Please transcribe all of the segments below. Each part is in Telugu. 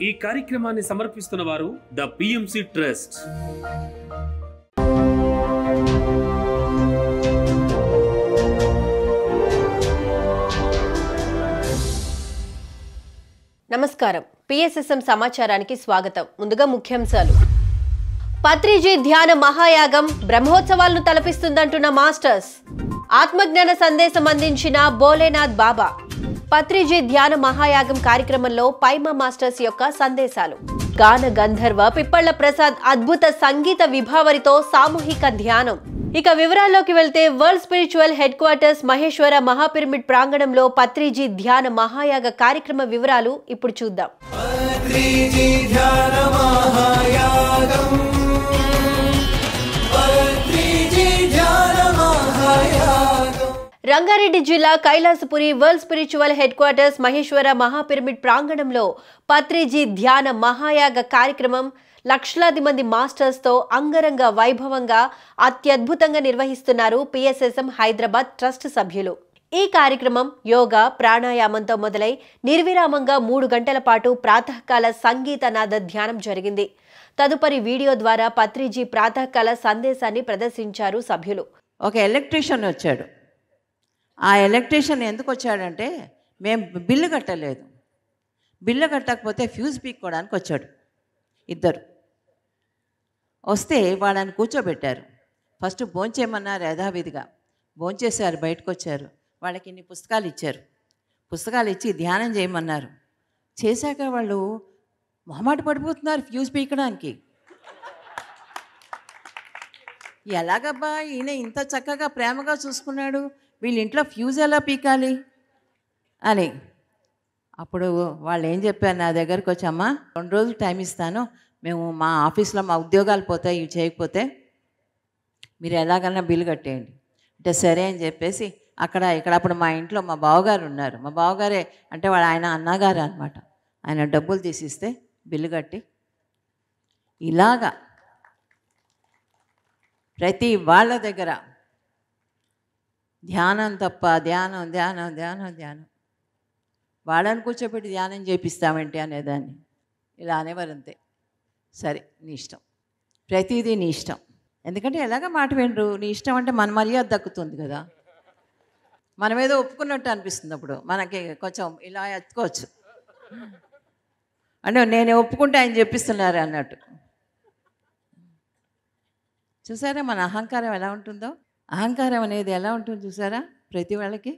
ఈ కార్యక్రమాన్ని సమర్పిస్తున్న వారు ద పిఎంసి ట్రస్ట్. నమస్కారం. పిఎస్ఎస్ఎం సమాచారానికి స్వాగతం. ముందుగా ముఖ్యాంశాలు. పత్రిజీ ధ్యాన మహాయాగం బ్రహ్మోత్సవాలను తలపిస్తుందంటున్న మాస్టర్స్. ఆత్మజ్ఞాన సందేశం అందించిన భోలేనాథ్ బాబా. పత్రిజీ ధ్యాన మహాయాగం కార్యక్రమంలో పైమా మాస్టర్స్ యొక్క సందేశాలు. గాన గంధర్వ పిప్పళ్ల ప్రసాద్ అద్భుత సంగీత విభావరితో సామూహిక ధ్యానం. ఇక వివరాల్లోకి వెళ్తే world spiritual headquarters Maheshwara మహాపిరమిడ్ ప్రాంగణంలో పత్రిజీ ధ్యాన మహాయాగ కార్యక్రమ వివరాలు ఇప్పుడు చూద్దాం. రంగారెడ్డి జిల్లా Kailasapuri world spiritual headquarters Maheshwara మహాపిరమిడ్ ప్రాంగణంలో పత్రిజీ ధ్యాన మహాయాగ కార్యక్రమం లక్షలాది మంది మాస్టర్స్ తో అంగరంగ వైభవంగా అత్యద్భుతంగా నిర్వహిస్తున్నారు పిఎస్ఎస్ఎం హైదరాబాద్ ట్రస్ట్ సభ్యులు. ఈ కార్యక్రమం యోగా ప్రాణాయామంతో మొదలై నిర్విరామంగా 3 గంటల పాటు ప్రాతకాల సంగీత నాద ధ్యానం జరిగింది. తదుపరి వీడియో ద్వారా పత్రిజీ ప్రాతకాల సందేశాన్ని ప్రదర్శించారు సభ్యులు. ఒక ఎలక్ట్రీషియన్ వచ్చాడు. ఆ ఎలక్ట్రీషియన్ ఎందుకు వచ్చాడంటే, మేము బిల్లు కట్టలేదు, బిల్లు కట్టకపోతే ఫ్యూజ్ పీక్కోవడానికి వచ్చాడు. ఇద్దరు వస్తే వాళ్ళని కూర్చోబెట్టారు. ఫస్ట్ భోంచేయమన్నారు యథావిధిగా. భోంచేశారు, బయటకు వచ్చారు. వాళ్ళకి ఇన్ని పుస్తకాలు ఇచ్చారు. పుస్తకాలు ఇచ్చి ధ్యానం చేయమన్నారు. చేశాక వాళ్ళు మొహమాట పడిపోతున్నారు ఫ్యూజ్ పీకడానికి. ఎలాగబ్బా ఈయన ఇంత చక్కగా ప్రేమగా చూసుకున్నాడు, వీళ్ళ ఇంట్లో ఫ్యూజ్ ఎలా పీకాలి అని. అప్పుడు వాళ్ళు ఏం చెప్పారు, నా దగ్గరకు వచ్చామ్మా 2 రోజులు టైం ఇస్తాను, మేము మా ఆఫీస్లో మా ఉద్యోగాలు పోతాయి, ఇవి చేయకపోతే మీరు ఎలాగన్నా బిల్లు కట్టేయండి అంటే సరే అని చెప్పేసి ఇక్కడ అప్పుడు మా ఇంట్లో మా బావగారు ఉన్నారు. మా బావగారే అంటే ఆయన అన్నగారు అనమాట. ఆయన డబ్బులు తీసిస్తే బిల్లు కట్టి ఇలాగా ప్రతి వాళ్ళ దగ్గర ధ్యానం తప్ప ధ్యానం ధ్యానం ధ్యానం ధ్యానం, వాళ్ళని కూర్చోబెట్టి ధ్యానం చేపిస్తామంటే అనేదాన్ని ఇలా అనేవారంతే. సరే నీ ఇష్టం, ప్రతిదీ నీ ఇష్టం. ఎందుకంటే ఎలాగ మాట వినరు. నీ ఇష్టం అంటే మన మర్యాద దక్కుతుంది కదా, మనం ఏదో ఒప్పుకున్నట్టు అనిపిస్తుంది. అప్పుడు మనకి కొంచెం ఇలా ఎత్తుకోవచ్చు అంటే నేను ఒప్పుకుంటే ఆయన చెప్పిస్తున్నారు అన్నట్టు. చూసారా మన అహంకారం ఎలా ఉంటుందో? అహంకారం అనేది ఎలా ఉంటుంది చూసారా? ప్రతి వాళ్ళకి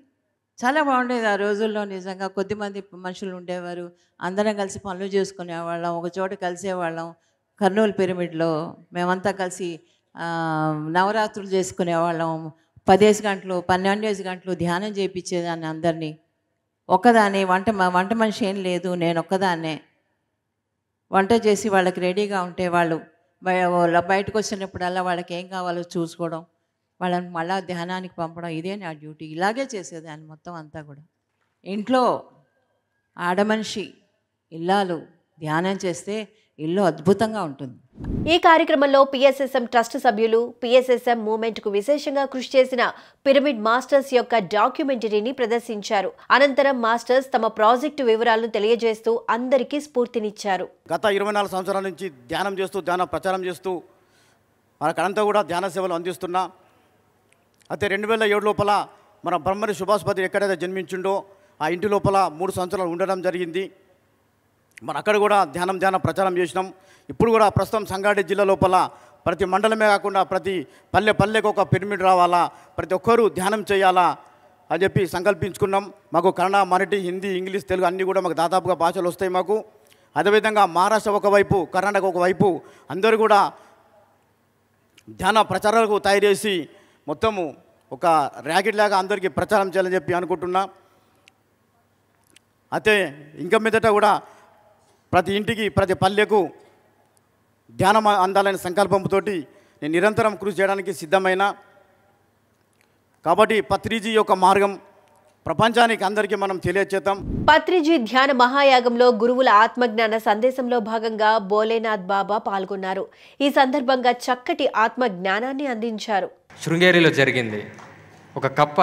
చాలా బాగుండేది ఆ రోజుల్లో. నిజంగా కొద్దిమంది మనుషులు ఉండేవారు, అందరం కలిసి పనులు చేసుకునేవాళ్ళం, ఒక చోట కలిసేవాళ్ళం. కర్నూలు పిరమిడ్లో మేమంతా కలిసి నవరాత్రులు చేసుకునేవాళ్ళం. 10 గంటలు 12 గంటలు ధ్యానం చేయించేదాన్ని అందరినీ. ఒక్కదాన్ని వంట మనిషి ఏం లేదు, నేను ఒక్కదాన్నే వంట చేసి వాళ్ళకి రెడీగా ఉంటే వాళ్ళు బయటకు వచ్చినప్పుడల్లా వాళ్ళకి ఏం కావాలో చూసుకోవడం, వాళ్ళని మళ్ళా ధ్యానానికి పంపడం, ఇదే నా డ్యూటీ. ఇలాగే చేసేదాన్ని మొత్తం అంతా కూడా. ఇంట్లో ఆడమనిషి ఇల్లాలు ధ్యానం చేస్తే ఇల్లు అద్భుతంగా ఉంటుంది. ఈ కార్యక్రమంలో పిఎస్ఎస్ఎం ట్రస్ట్ సభ్యులు పిఎస్ఎస్ఎం మూవ్మెంట్కు విశేషంగా కృషి చేసిన పిరమిడ్ మాస్టర్స్ యొక్క డాక్యుమెంటరీని ప్రదర్శించారు. అనంతరం మాస్టర్స్ తమ ప్రాజెక్టు వివరాలను తెలియజేస్తూ అందరికీ స్ఫూర్తినిచ్చారు. గత 24 సంవత్సరాల నుంచి ధ్యానం చేస్తూ ధ్యాన ప్రచారం చేస్తూ మనకంతా కూడా ధ్యాన సేవలు అందిస్తున్నా. అయితే 2007 లోపల మన బ్రహ్మని సుభాష్పతి ఎక్కడైతే జన్మించిండో ఆ ఇంటి లోపల 3 సంవత్సరాలు ఉండడం జరిగింది. మన అక్కడ కూడా ధ్యాన ప్రచారం చేసినాం. ఇప్పుడు కూడా ప్రస్తుతం సంగారెడ్డి జిల్లా లోపల ప్రతి మండలమే కాకుండా ప్రతి పల్లెకు ఒక పిరమిడ్ రావాలా, ప్రతి ఒక్కరూ ధ్యానం చేయాలా అని చెప్పి సంకల్పించుకున్నాం. మాకు కన్నడ, మరాఠీ, హిందీ, ఇంగ్లీష్, తెలుగు అన్నీ కూడా మాకు దాదాపుగా భాషలు వస్తాయి మాకు. అదేవిధంగా మహారాష్ట్ర ఒకవైపు, కర్ణాటక ఒకవైపు అందరూ కూడా ధ్యాన ప్రచారాలకు తయారు చేసి మొత్తము ఒక ర్యాకెట్ లాగా అందరికీ ప్రచారం చేయాలని చెప్పి అనుకుంటున్నా. అయితే ఇంకా మీదట కూడా ప్రతి ఇంటికి ప్రతి పల్లెకు ధ్యానం అందాలనే సంకల్పంతో నేను నిరంతరం కృషి చేయడానికి సిద్ధమైన. కాబట్టి పత్రిజీ యొక్క మార్గం ప్రపంచానికి అందరికీ మనం తెలియచేద్దాం. పత్రిజీ ధ్యాన మహాయాగంలో గురువుల ఆత్మజ్ఞాన సందేశంలో భాగంగా భోలేనాథ్ బాబా పాల్గొన్నారు. ఈ సందర్భంగా చక్కటి ఆత్మ జ్ఞానాన్ని అందించారు. శృంగేరిలో జరిగింది. ఒక కప్ప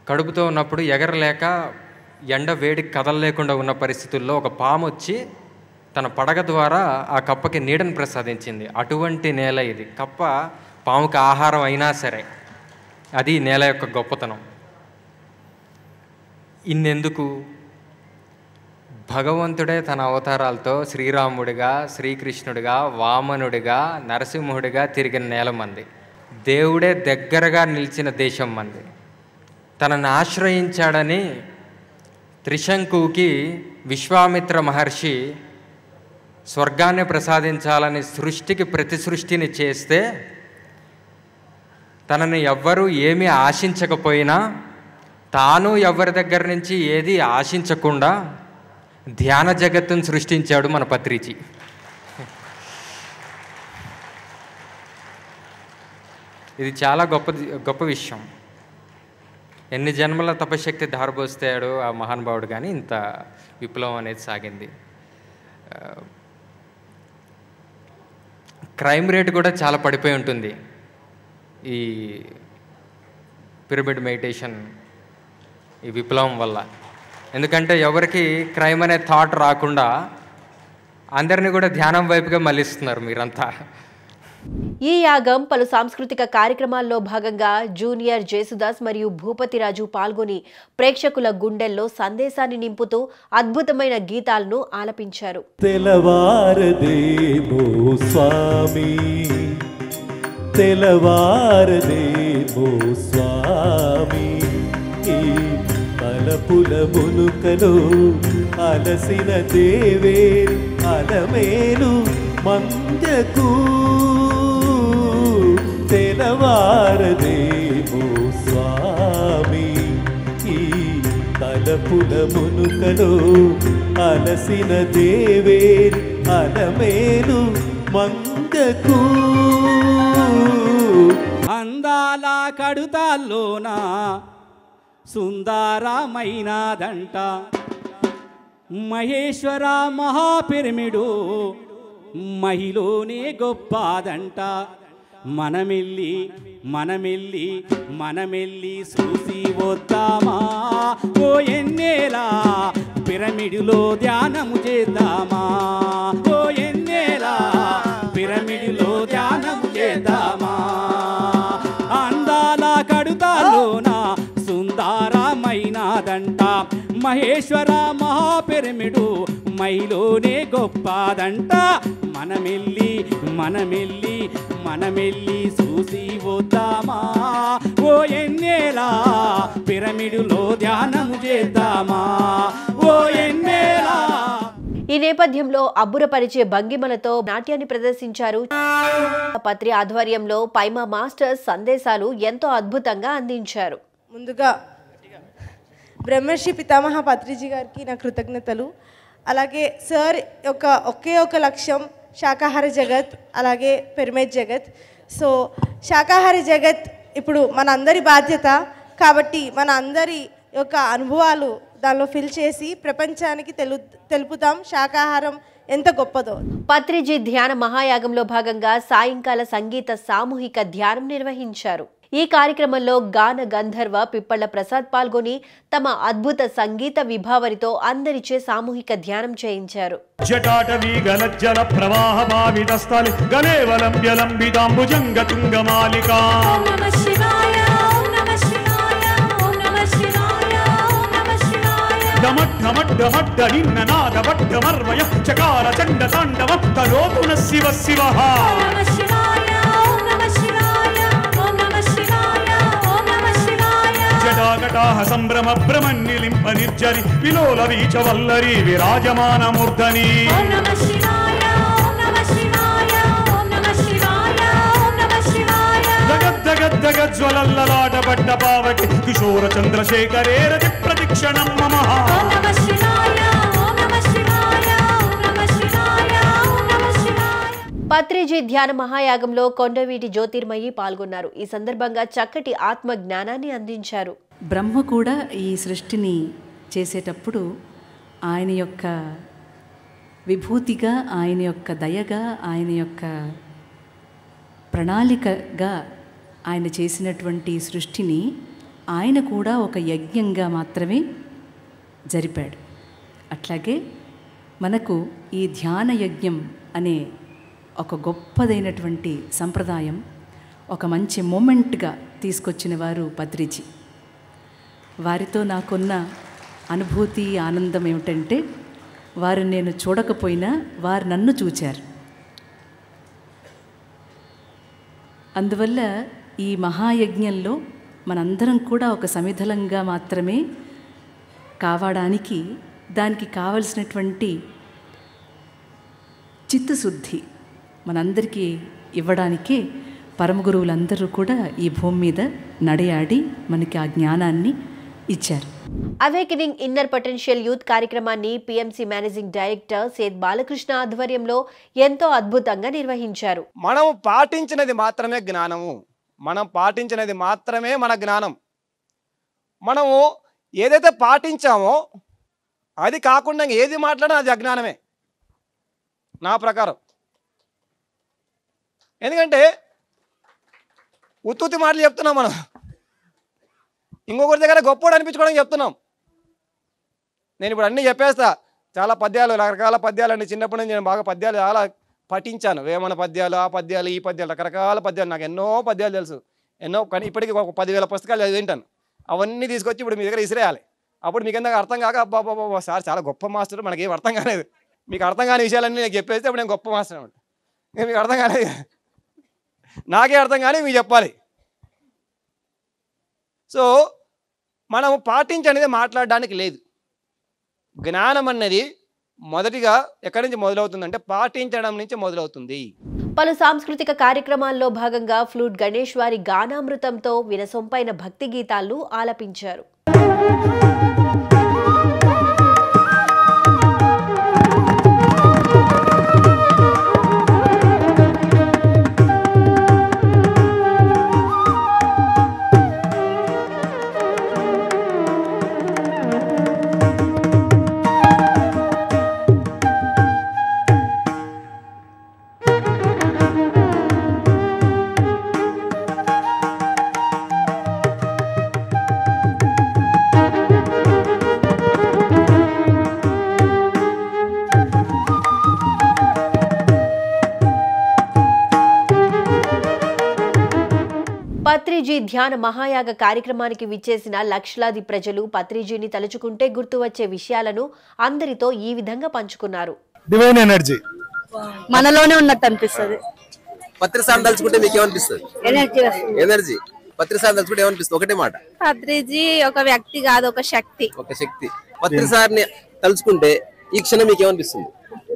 కడుపుతో ఉన్నప్పుడు ఎగరలేక ఎండ వేడికి కదలలేకుండా ఉన్న పరిస్థితుల్లో ఒక పాము వచ్చి తన పడగ ద్వారా ఆ కప్పకి నీడను ప్రసాదించింది. అటువంటి నేల ఇది. కప్ప పాముకి ఆహారం అయినా సరే, అది నేల యొక్క గొప్పతనం. ఇన్నెందుకు? భగవంతుడే తన అవతారాలతో శ్రీరాముడిగా, శ్రీకృష్ణుడిగా, వామనుడిగా, నరసింహుడిగా తిరిగిన నేల మంది. దేవుడే దగ్గరగా నిలిచిన దేశం మంది. తనను ఆశ్రయించాడని త్రిశంకుకి విశ్వామిత్ర మహర్షి స్వర్గాన్ని ప్రసాదించాలని సృష్టికి ప్రతి సృష్టిని చేస్తే, తనని ఎవ్వరూ ఏమీ ఆశించకపోయినా తాను ఎవరి దగ్గర నుంచి ఏది ఆశించకుండా ధ్యాన జగత్తును సృష్టించాడు మన పత్రిజీ. ఇది చాలా గొప్ప విషయం. ఎన్ని జన్మల తపశక్తి ధారపోస్తాడు ఆ మహానుభావుడు, కానీ ఇంత విప్లవం అనేది సాగింది. క్రైమ్ రేట్ కూడా చాలా పడిపోయి ఉంటుంది ఈ పిరమిడ్ మెడిటేషన్, ఈ విప్లవం వల్ల. ఎందుకంటే ఎవరికి క్రైమ్ అనే థాట్ రాకుండా అందరినీ కూడా ధ్యానం వైపుగా మళ్ళిస్తున్నారు మీరంతా. ఈ యాగం పలు సాంస్కృతిక కార్యక్రమాల్లో భాగంగా జూనియర్ జేసుదాస్ మరియు భూపతిరాజు పాల్గొని ప్రేక్షకుల గుండెల్లో సందేశాన్ని నింపుతూ అద్భుతమైన గీతాలను ఆలపించారు. తెలవారదేమో స్వామి, తెలవారదేమో స్వామి, ఈ తలపుల మునుకలో అలసిన దేవే అలమేలు మందకు, తెలవారదేమో స్వామి, ఈ తలపుల మునుకలో అలసిన దేవే అలమేలు మందకు. అందాల కడుతాల్లోన సుందరమైనదంట మహేశ్వర మహాపిరమిడు, మహిలోనే గొప్పదంట. మనమెల్లి మనమెల్లి మనమెల్లి చూసి వద్దామా, ఓ ఎన్నేలా పిరమిడులో ధ్యానము చేద్దామా, ఓ ఎన్నేలా పిరమిడులో ధ్యానము చేద్దామా. అందాల కడుతాలోన సుందరమైనదంట మహేశ్వర మహాపిరమిడు, మైలోనే గొప్పదంట. మనమెల్లి మనమెల్లి మనమెల్లి చూసి వద్దామా, ఓ ఎన్నేలా పిరమిడులో ధ్యానము చేద్దామా, ఓ ఎన్నేలా. ఈ నేపథ్యంలో అబ్బురపరిచే భంగిమలతో నాట్యాన్ని ప్రదర్శించారు. పత్రి ఆధ్వర్యంలో పైమా మాస్టర్స్ సందేశాలు ఎంతో అద్భుతంగా అందించారు. ముందుగా బ్రహ్మర్షి పితామహ పత్రిజీ గారికి నా కృతజ్ఞతలు. అలాగే సార్ యొక్క ఒకే ఒక లక్ష్యం శాకాహార జగత్, అలాగే పిరమిడ్ జగత్. సో శాకాహార జగత్ ఇప్పుడు మన అందరి బాధ్యత కాబట్టి మన అందరి యొక్క అనుభవాలు దానిలో ఫిల్ చేసి ప్రపంచానికి తెలుపుతాం శాకాహారం ఎంత గొప్పదో. పత్రిజీ ధ్యాన మహాయాగంలో భాగంగా సాయంకాల సంగీత సామూహిక ధ్యానం నిర్వహించారు. ఈ కార్యక్రమంలో గాన గంధర్వ పిప్పళ్ల ప్రసాద్ పాల్గొని తమ అద్భుత సంగీత విభావరితో అందరిచే సామూహిక ధ్యానం చేయించారు. జటాటవీ గలజ్జల ప్రవాహ భావితస్థలి గలేవలంబ్యలంబితాంబుజంగ తుంగమాలికా. ఓం నమః శివాయ, ఓం నమః శివాయ, ఓం నమః శివాయ, ఓం నమః శివాయ. డమడ్డమడ్డమడ్డ నిన్ననాద వడ్డమర్వయ చకార చండ తాండవ తరోతు న శివ శివః. ఓం నమః శివాయ, ఓం నమః శివాయ, ఓం నమః శివాయ, ఓం నమః శివాయ. జటాకటాహ సంభ్రమ భ్రమన్నిలింప నిర్జరి విలోల వీచ వల్లరి విరాజమాన మూర్ధని. ఓం నమః శివాయ, ఓం నమః శివాయ, ఓం నమః శివాయ, ఓం నమః శివాయ. జగద్దగజ్వలల్లలాట పడ్డ పావకి కిశోర చంద్రశేఖరే రతి ప్రతిక్షణం మమ. ఓం నమః శివాయ, ఓం నమః శివాయ, ఓం నమః శివాయ, ఓం నమః శివాయ. పత్రిజీ ధ్యాన మహాయాగంలో కొండవీటి జ్యోతిర్మయి పాల్గొన్నారు. ఈ సందర్భంగా చక్కటి ఆత్మ జ్ఞానాన్ని అందించారు. బ్రహ్మ కూడా ఈ సృష్టిని చేసేటప్పుడు ఆయన యొక్క విభూతిగా, ఆయన యొక్క దయగా, ఆయన యొక్క ప్రణాళికగా ఆయన చేసినటువంటి సృష్టిని ఆయన కూడా ఒక యజ్ఞంగా మాత్రమే జరిపాడు. అట్లాగే మనకు ఈ ధ్యాన యజ్ఞం అనే ఒక గొప్పదైనటువంటి సంప్రదాయం ఒక మంచి మూమెంట్గా తీసుకొచ్చిన వారు పత్రిజీ. వారితో నాకున్న అనుభూతి ఆనందం ఏమిటంటే, వారు నేను చూడకపోయినా వారు నన్ను చూచారు. అందువల్ల ఈ మహాయజ్ఞంలో మనందరం కూడా ఒక సమిధలంగా మాత్రమే కావడానికి, దానికి కావలసినటువంటి చిత్తశుద్ధి మనందరికీ ఇవ్వడానికే పరమగురువులందరూ కూడా ఈ భూమి మీద నడయాడి మనకి ఆ జ్ఞానాన్ని ఇచ్చారు. అవేకనింగ్ ఇన్నర్ పొటెన్షియల్ యూత్ కార్యక్రమాన్ని పిఎంసి మేనేజింగ్ డైరెక్టర్ సేద్ బాలకృష్ణ ఆధ్వర్యంలో ఎంతో అద్భుతంగా నిర్వహించారు. మనం పాటించినది మాత్రమే జ్ఞానము, మనం పాటించినది మాత్రమే మన జ్ఞానం. మనము ఏదైతే పాటించామో అది కాకుండా ఏది మాట్లాడినా అది అజ్ఞానమే నా ప్రకారం. ఎందుకంటే ఉత్తుత్తి మాటలు చెప్తున్నాం మనం, ఇంకొకరి దగ్గర గొప్పోడు అనిపించుకోవడానికి చెప్తున్నాం. నేను ఇప్పుడు అన్నీ చెప్పేస్తా, చాలా పద్యాలు, రకరకాల పద్యాలు అండి. చిన్నప్పటి నుంచి నేను బాగా పద్యాలు చాలా పఠించాను. వేమన పద్యాలు, ఆ పద్యాలు, ఈ పద్యాలు, రకరకాల పద్యాలు, నాకు ఎన్నో పద్యాలు తెలుసు, ఎన్నో. కానీ ఇప్పటికీ ఒక 10,000 పుస్తకాలు చదివింటాను. అవన్నీ తీసుకొచ్చి ఇప్పుడు మీ దగ్గర ఇసిరేయాలి. అప్పుడు మీకు ఎందుకు అర్థం కాక అబ్బాబాబా సార్ చాలా గొప్ప మాస్టర్, మనకి ఏం అర్థం కాలేదు. మీకు అర్థం కాని విషయాలన్నీ నేను చెప్పేస్తే అప్పుడు నేను గొప్ప మాస్టర్ అనమాట. మీకు అర్థం కాలేదు, నాకే అర్థం కానీ మీకు చెప్పాలి. సో మనము పాటించనేది మాట్లాడడానికి లేదు. జ్ఞానం అన్నది మొదటిగా ఎక్కడి నుంచి మొదలవుతుందంటే పాటించడం నుంచి మొదలవుతుంది. పలు సాంస్కృతిక కార్యక్రమాల్లో భాగంగా ఫ్లూట్ గణేష్ వారి గానామృతంతో వినసొంపైన భక్తి గీతాలు ఆలపించారు. పత్రిజీ ధ్యాన మహాయాగ కార్యక్రమానికి విచ్చేసిన లక్షలాది ప్రజలు పత్రిజీని తలుచుకుంటే గుర్తు వచ్చే విషయాలను అందరితో ఈ విధంగా పంచుకున్నారు. డివైన్ ఎనర్జీ మనలోనే ఉన్నట్టు అనిపిస్తుంది. పత్రిసాన్ని తలుచుకుంటే మీకు ఏమనిపిస్తుంది? ఎనర్జీ. పత్రిసాన్ని తలుచుకుంటే ఏమనిపిస్తుంది? ఒకటే మాట, పత్రిజీ ఒక వ్యక్తి కాదు, ఒక శక్తి. ఒక శక్తి. పత్రిసారిని తలుచుకుంటే ఈ క్షణం మీకు ఏమనిపిస్తుంది?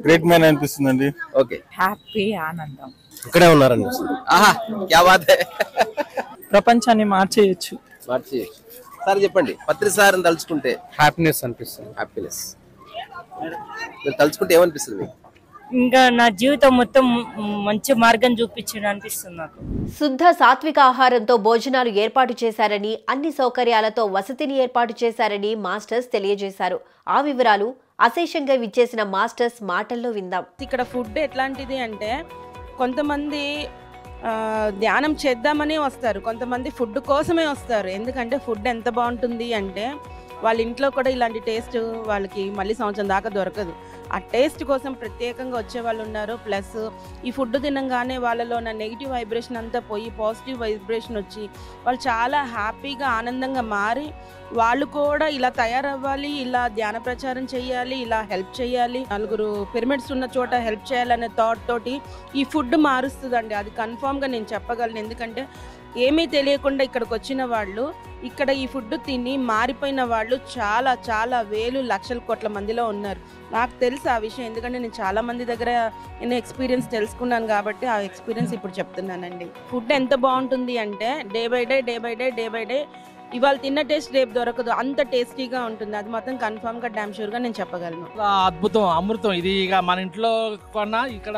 గ్రేట్ మ్యాన్ అనిపిస్తుందండి. ఓకే, హ్యాపీ, ఆనందం. ఇక్కడే ఉన్నారనిపిస్తుంది. ఆహా, క్యా బాత్ హై. ప్రపంచాన్ని మార్చేయచ్చు. సార్ చెప్పండి, పత్రిసారిని తలుచుకుంటే హ్యాపీనెస్ అనిపిస్తుంది. హ్యాపీనెస్. మీరు తలుచుకుంటే ఏమనిపిస్తుంది మీకు? ఇంకా నా జీవితం మొత్తం మంచి మార్గం చూపించడం అనిపిస్తుంది నాకు. శుద్ధ సాత్విక ఆహారంతో భోజనాలు ఏర్పాటు చేశారని, అన్ని సౌకర్యాలతో వసతిని ఏర్పాటు చేశారని మాస్టర్స్ తెలియజేశారు. ఆ వివరాలు అశేషంగా విచ్చేసిన మాస్టర్స్ మాటల్లో విందాం. ఇక్కడ ఫుడ్ ఎట్లాంటిది అంటే, కొంతమంది ధ్యానం చేద్దామని వస్తారు, కొంతమంది ఫుడ్ కోసమే వస్తారు. ఎందుకంటే ఫుడ్ ఎంత బాగుంటుంది అంటే వాళ్ళ ఇంట్లో కూడా ఇలాంటి టేస్ట్ వాళ్ళకి మళ్ళీ సంవత్సరం దాకా దొరకదు. ఆ టేస్ట్ కోసం ప్రత్యేకంగా వచ్చే వాళ్ళు ఉన్నారు. ప్లస్ ఈ ఫుడ్ తినంగానే వాళ్ళలో ఉన్న నెగిటివ్ వైబ్రేషన్ అంతా పోయి పాజిటివ్ వైబ్రేషన్ వచ్చి వాళ్ళు చాలా హ్యాపీగా ఆనందంగా మారి వాళ్ళు కూడా ఇలా తయారవ్వాలి, ఇలా ధ్యాన ప్రచారం చేయాలి, ఇలా హెల్ప్ చేయాలి, నలుగురు పిరమిడ్స్ ఉన్న చోట హెల్ప్ చేయాలనే థాట్ తోటి ఈ ఫుడ్ మారుస్తుందండి. అది కన్ఫామ్గా నేను చెప్పగలను. ఎందుకంటే ఏమీ తెలియకుండా ఇక్కడికి వచ్చిన వాళ్ళు, ఇక్కడ ఈ ఫుడ్ తిని మారిపోయిన వాళ్ళు చాలా చాలా వేలు లక్షల కోట్ల మందిలో ఉన్నారు. నాకు తెలుసు ఆ విషయం, ఎందుకంటే నేను చాలా మంది దగ్గర నేను ఎక్స్పీరియన్స్ తెలుసుకున్నాను కాబట్టి ఆ ఎక్స్పీరియన్స్ ఇప్పుడు చెప్తున్నానండి. ఫుడ్ ఎంత బాగుంటుంది అంటే డే బై డే ఇవాళ తిన్న టేస్ట్ రేపు దొరకదు, అంత టేస్టీగా ఉంటుంది. అది మాత్రం కన్ఫామ్గా డ్యామ్ షూర్గా నేను చెప్పగలను. అద్భుతం, అమృతం ఇది. ఇక మన ఇంట్లో కొన్నా ఇక్కడ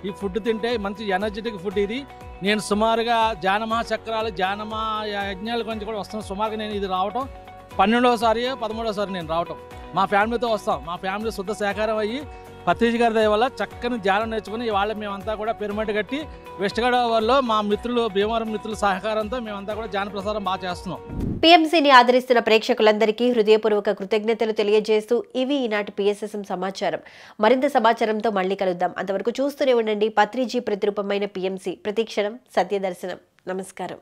ఈ ఫుడ్ తింటే మంచి ఎనర్జెటిక్ ఫుడ్ ఇది. నేను సుమారుగా ధ్యానమహా చక్రాలు, ధ్యానమా యజ్ఞాల గురించి కూడా వస్తాను. సుమారుగా నేను ఇది రావటం 12వసారి 13వసారి నేను రావటం. మా ఫ్యామిలీతో వస్తాం. మా ఫ్యామిలీ శుద్ధ సేకారం అయ్యి పత్రిజీ గారి దయ వల్ల చక్కని ధ్యానం నేర్చుకుని ఇవాళ మేమంతా కూడా పిరమిడ్ కట్టి వెస్ట్ గోదావరిలో మా మిత్రులు, భీమవరం మిత్రుల సహకారంతో మేమంతా కూడా ధ్యాన ప్రసారం బాగా చేస్తున్నాం. పీఎంసీని ఆదరిస్తున్న ప్రేక్షకులందరికీ హృదయపూర్వక కృతజ్ఞతలు తెలియజేస్తూ ఇవి ఈనాటి PSSM సమాచారం. మరింత సమాచారంతో మళ్ళీ కలుద్దాం. అంతవరకు చూస్తూనే ఉండండి పత్రిజీ ప్రతిరూపమైన PMC. ప్రతిక్షణం సత్యదర్శనం. నమస్కారం.